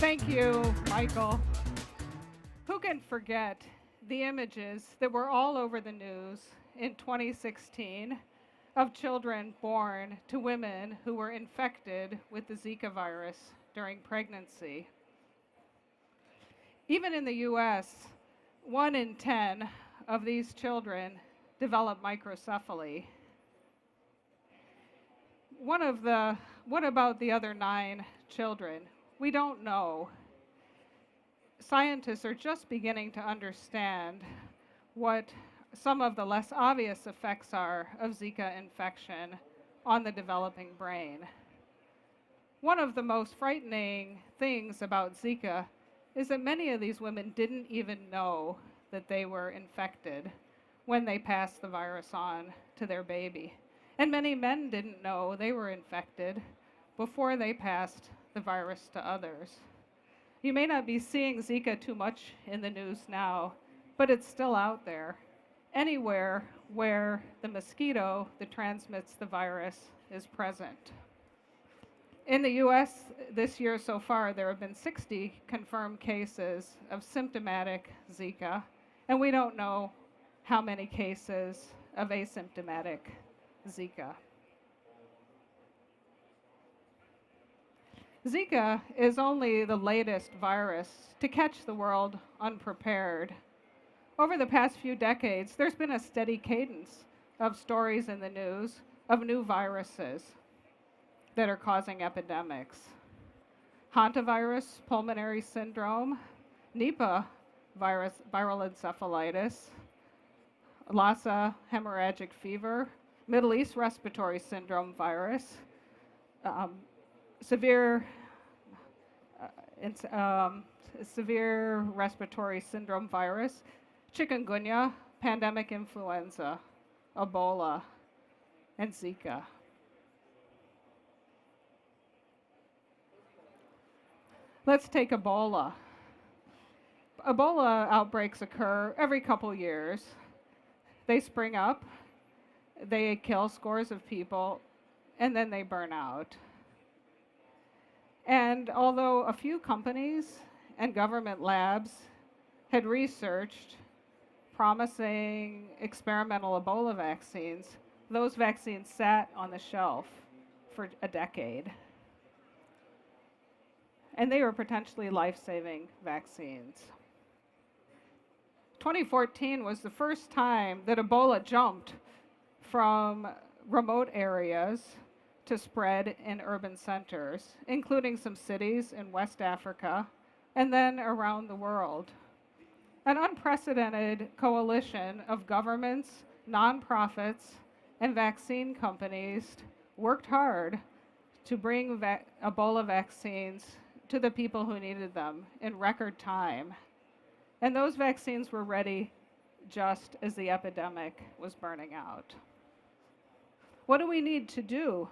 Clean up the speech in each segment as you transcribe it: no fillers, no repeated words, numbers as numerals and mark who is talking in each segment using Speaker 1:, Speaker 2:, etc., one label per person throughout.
Speaker 1: Thank you, Michael. Who can forget the images that were all over the news in 2016 of children born to women who were infected with the Zika virus during pregnancy? Even in the US, 1 in 10 of these children develop microcephaly. What about the other 9 children? We don't know. Scientists are just beginning to understand what some of the less obvious effects are of Zika infection on the developing brain. One of the most frightening things about Zika is that many of these women didn't even know that they were infected when they passed the virus on to their baby. And many men didn't know they were infected before they passed the virus to others. You may not be seeing Zika too much in the news now, but it's still out there. Anywhere where the mosquito that transmits the virus is present. In the US this year so far, there have been 60 confirmed cases of symptomatic Zika, and we don't know how many cases of asymptomatic Zika. Zika is only the latest virus to catch the world unprepared. Over the past few decades, there's been a steady cadence of stories in the news of new viruses that are causing epidemics. Hantavirus, pulmonary syndrome, Nipah virus, viral encephalitis, Lassa hemorrhagic fever, Middle East respiratory syndrome virus, severe respiratory syndrome virus, chikungunya, pandemic influenza, Ebola, and Zika. Let's take Ebola. Ebola outbreaks occur every couple years. They spring up, they kill scores of people, and then they burn out. And although a few companies and government labs had researched promising experimental Ebola vaccines, those vaccines sat on the shelf for a decade. And they were potentially life-saving vaccines. 2014 was the first time that Ebola jumped from remote areas to spread in urban centers, including some cities in West Africa and then around the world. An unprecedented coalition of governments, nonprofits, and vaccine companies worked hard to bring Ebola vaccines to the people who needed them in record time. And those vaccines were ready just as the epidemic was burning out. What do we need to do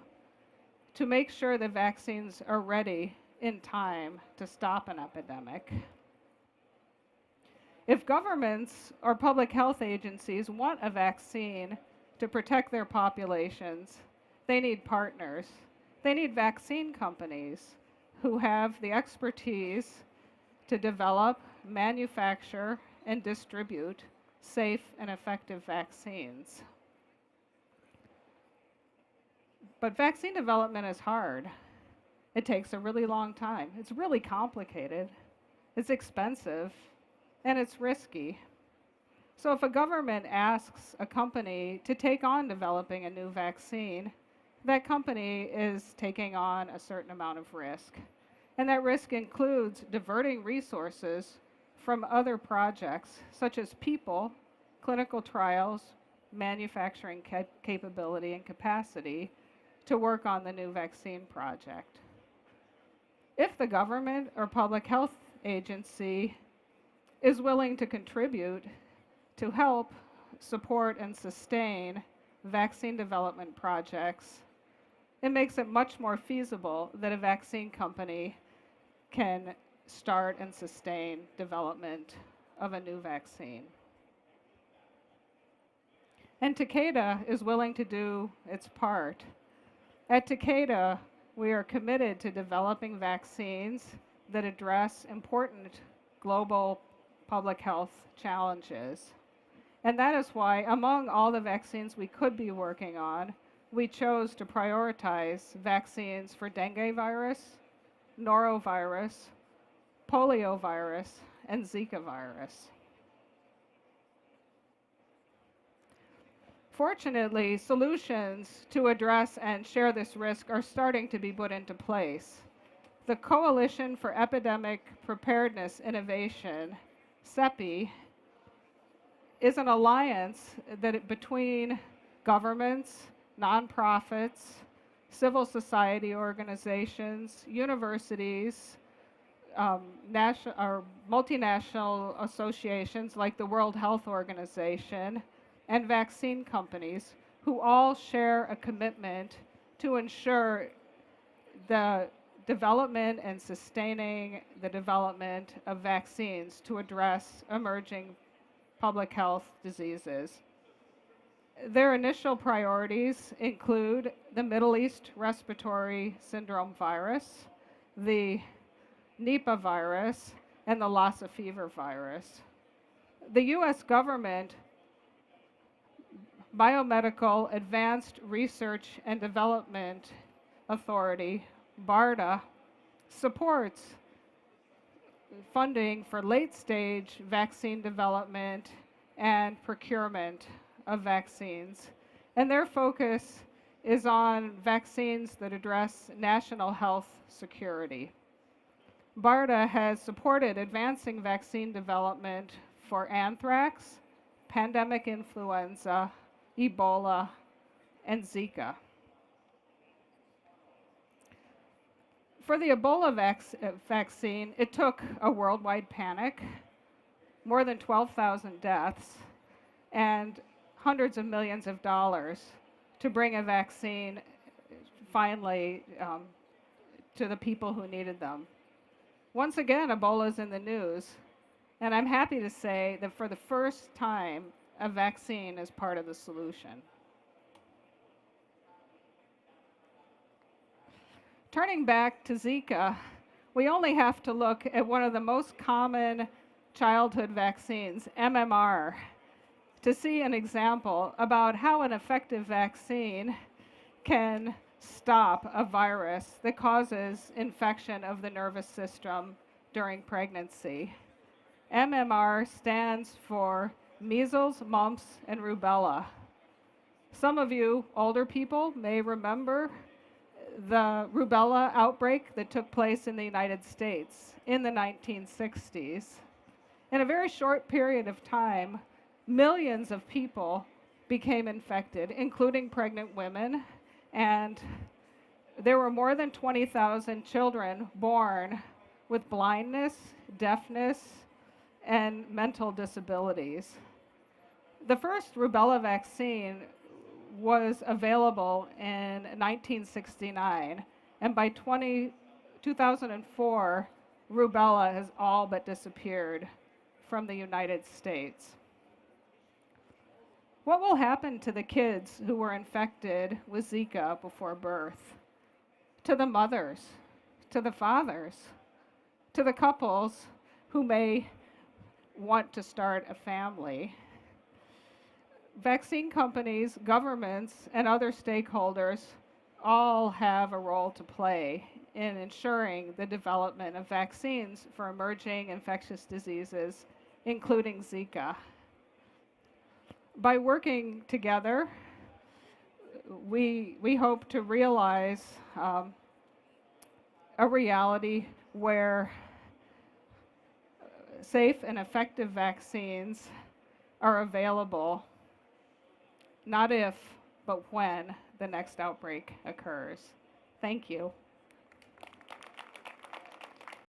Speaker 1: to make sure the vaccines are ready in time to stop an epidemic? If governments or public health agencies want a vaccine to protect their populations, they need partners. They need vaccine companies who have the expertise to develop, manufacture, and distribute safe and effective vaccines. But vaccine development is hard. It takes a really long time. It's really complicated. It's expensive, and it's risky. So if a government asks a company to take on developing a new vaccine, that company is taking on a certain amount of risk. And that risk includes diverting resources from other projects, such as people, clinical trials, manufacturing capability and capacity, to work on the new vaccine project. If the government or public health agency is willing to contribute to help support and sustain vaccine development projects, it makes it much more feasible that a vaccine company can start and sustain development of a new vaccine. And Takeda is willing to do its part. At Takeda, we are committed to developing vaccines that address important global public health challenges. And that is why, among all the vaccines we could be working on, we chose to prioritize vaccines for dengue virus, norovirus, poliovirus, and Zika virus. Fortunately, solutions to address and share this risk are starting to be put into place. The Coalition for Epidemic Preparedness Innovation, CEPI, is an alliance between governments, nonprofits, civil society organizations, universities, national or multinational associations like the World Health Organization, and vaccine companies who all share a commitment to ensure the development and sustaining the development of vaccines to address emerging public health diseases. Their initial priorities include the Middle East respiratory syndrome virus, the Nipah virus, and the Lassa fever virus. The US government Biomedical Advanced Research and Development Authority, BARDA, supports funding for late-stage vaccine development and procurement of vaccines. And their focus is on vaccines that address national health security. BARDA has supported advancing vaccine development for anthrax, pandemic influenza, Ebola, and Zika. For the Ebola vaccine, it took a worldwide panic, more than 12,000 deaths, and hundreds of millions of dollars to bring a vaccine finally to the people who needed them. Once again, Ebola is in the news, and I'm happy to say that for the first time, a vaccine is part of the solution. Turning back to Zika, we only have to look at one of the most common childhood vaccines, MMR, to see an example about how an effective vaccine can stop a virus that causes infection of the nervous system during pregnancy. MMR stands for measles, mumps, and rubella. Some of you older people may remember the rubella outbreak that took place in the United States in the 1960s. In a very short period of time, millions of people became infected, including pregnant women, and there were more than 20,000 children born with blindness, deafness, and mental disabilities. The first rubella vaccine was available in 1969, and by 2004, rubella has all but disappeared from the United States. What will happen to the kids who were infected with Zika before birth? To the mothers, to the fathers, to the couples who may want to start a family? Vaccine companies, governments, and other stakeholders all have a role to play in ensuring the development of vaccines for emerging infectious diseases, including Zika. By working together, we hope to realize a reality where safe and effective vaccines are available, not if, but when the next outbreak occurs. Thank you.